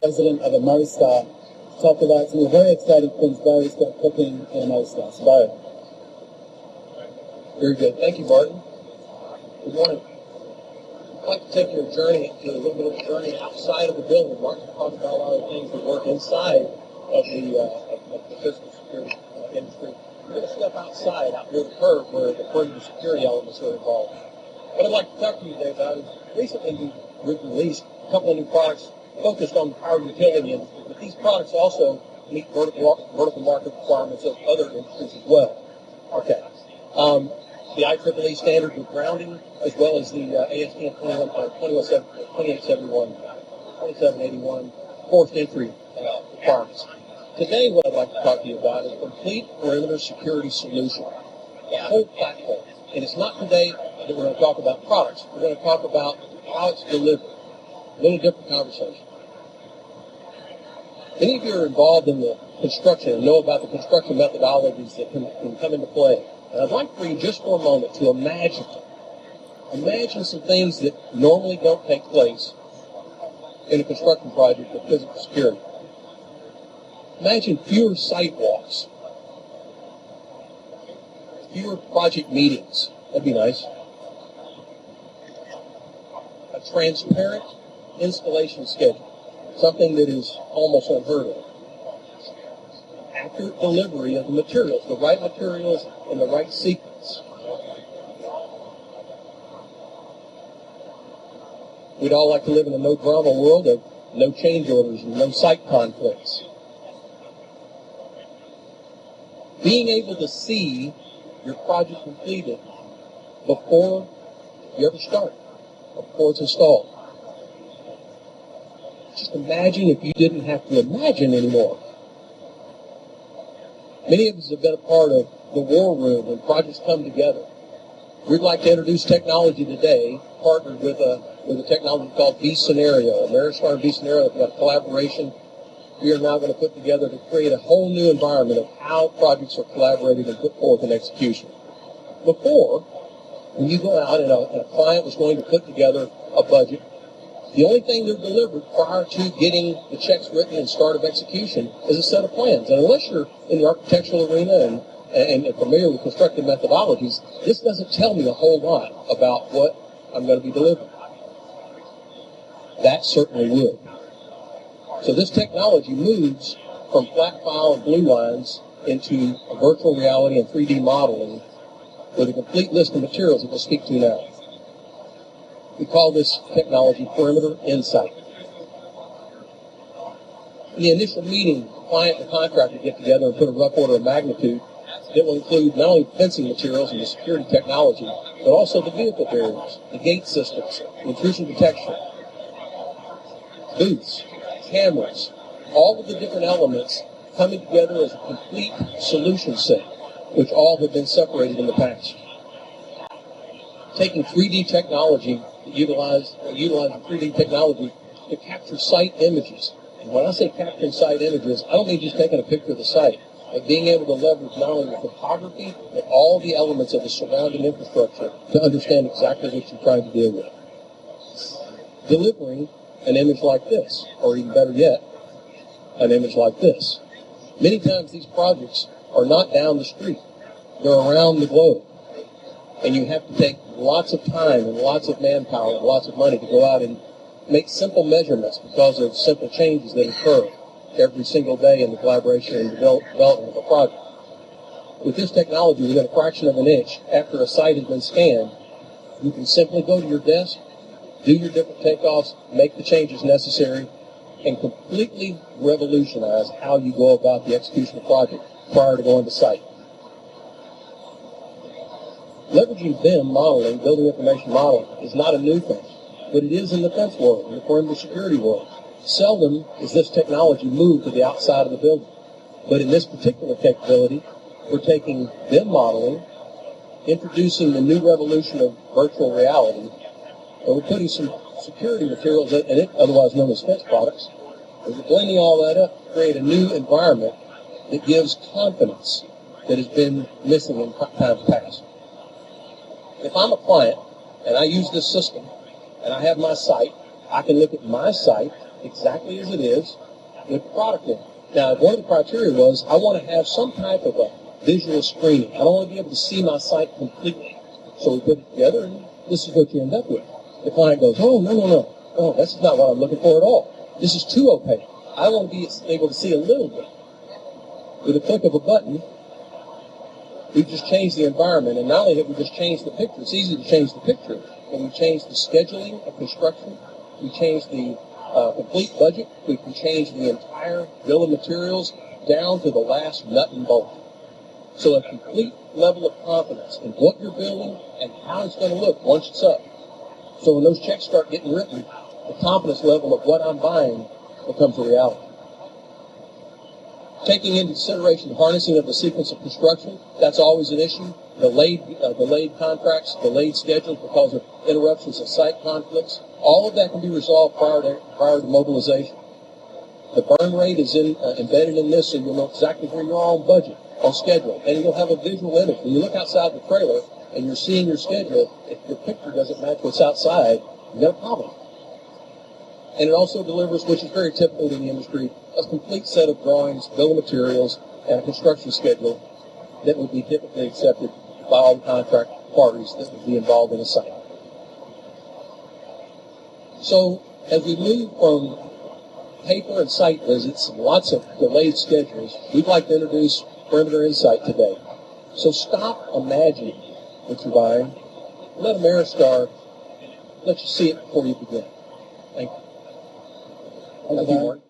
President of Ameristar, to talk about some of the very exciting things Barry's got cooking in Ameristar. So Barry. Very good. Thank you, Martin. Good morning. I'd like to take your journey to a little bit of a journey outside of the building. Martin talked about a lot of the things that work inside of the physical security industry. We're going to step outside, out near the curb, where the perimeter security elements are involved. What I'd like to talk to you today about is recently we've released a couple of new products focused on the power utility industry, but these products also meet vertical market requirements of other industries as well. Okay. The IEEE standard with grounding, as well as the ASTM 2781 forced entry requirements. Today, what I'd like to talk to you about is a complete perimeter security solution, a whole platform. And it's not today that we're going to talk about products. We're going to talk about how it's delivered. A little different conversation. Many of you are involved in the construction and know about the construction methodologies that can come into play. And I'd like for you just for a moment to imagine some things that normally don't take place in a construction project with physical security. Imagine fewer sidewalks, fewer project meetings. That'd be nice. A transparent installation schedule, something that is almost unheard of. Accurate delivery of the materials, the right materials in the right sequence. We'd all like to live in a no-drama world of no change orders and no site conflicts. Being able to see your project completed before you ever start, before it's installed. Just imagine if you didn't have to imagine anymore. Many of us have been a part of the war room when projects come together. We'd like to introduce technology today, partnered with a technology called vScenario. Ameristar and vScenario have got a collaboration we are now going to put together to create a whole new environment of how projects are collaborated and put forth in execution. Before, when you go out and a client was going to put together a budget, the only thing that delivered prior to getting the checks written and start of execution is a set of plans. And unless you're in the architectural arena and familiar with constructive methodologies, this doesn't tell me a whole lot about what I'm going to be delivering. That certainly would. So this technology moves from flat file and blue lines into a virtual reality and 3D modeling with a complete list of materials that we'll speak to now. We call this technology Perimeter InSite. In the initial meeting, the client and the contractor get together and put a rough order of magnitude that will include not only fencing materials and the security technology, but also the vehicle barriers, the gate systems, intrusion detection, booths, cameras, all of the different elements coming together as a complete solution set, which all have been separated in the past. Taking 3D technology, utilizing 3D technology to capture site images. And when I say capturing site images, I don't mean just taking a picture of the site, but being able to leverage not only the topography, but all the elements of the surrounding infrastructure to understand exactly what you're trying to deal with. Delivering an image like this, or even better yet, an image like this. Many times these projects are not down the street. They're around the globe. And you have to take lots of time and lots of manpower and lots of money to go out and make simple measurements because of simple changes that occur every single day in the collaboration and development of a project. With this technology, within a fraction of an inch after a site has been scanned, you can simply go to your desk, do your different takeoffs, make the changes necessary, and completely revolutionize how you go about the execution of the project prior to going to site. Leveraging BIM modeling, building information modeling, is not a new thing, but it is in the fence world, in the perimeter security world. Seldom is this technology moved to the outside of the building. But in this particular capability, we're taking BIM modeling, introducing the new revolution of virtual reality, and we're putting some security materials in it, otherwise known as fence products, and we're blending all that up to create a new environment that gives confidence that has been missing in times past. If I'm a client and I use this system and I have my site I can look at my site exactly as it is with the product in it. Now, one of the criteria was I want to have some type of a visual screening. I don't want to be able to see my site completely. So we put it together, and this is what you end up with. The client goes, oh, no. Oh, this is not what I'm looking for at all. This is too opaque. I want to be able to see a little bit. With a click of a button, we've just changed the environment, and not only have we just changed the picture, it's easy to change the picture, but we changed the scheduling of construction, we changed the complete budget, we can change the entire bill of materials down to the last nut and bolt. So a complete level of confidence in what you're building and how it's going to look once it's up. So when those checks start getting written, the confidence level of what I'm buying becomes a reality. Taking into consideration the harnessing of the sequence of construction, that's always an issue. Delayed contracts, delayed schedules because of interruptions of site conflicts. All of that can be resolved prior to mobilization. The burn rate is embedded in this, so you'll know exactly where you are on budget, on schedule, and you'll have a visual image. When you look outside the trailer and you're seeing your schedule, if your picture doesn't match what's outside, you've got a problem. And it also delivers, which is very typical in the industry, a complete set of drawings, bill of materials, and a construction schedule that would be typically accepted by all the contract parties that would be involved in a site. So as we move from paper and site visits and lots of delayed schedules, we'd like to introduce Perimeter InSite today. So stop imagining what you're buying. Let Ameristar let you see it before you begin. Thank you. Thank you, Mark.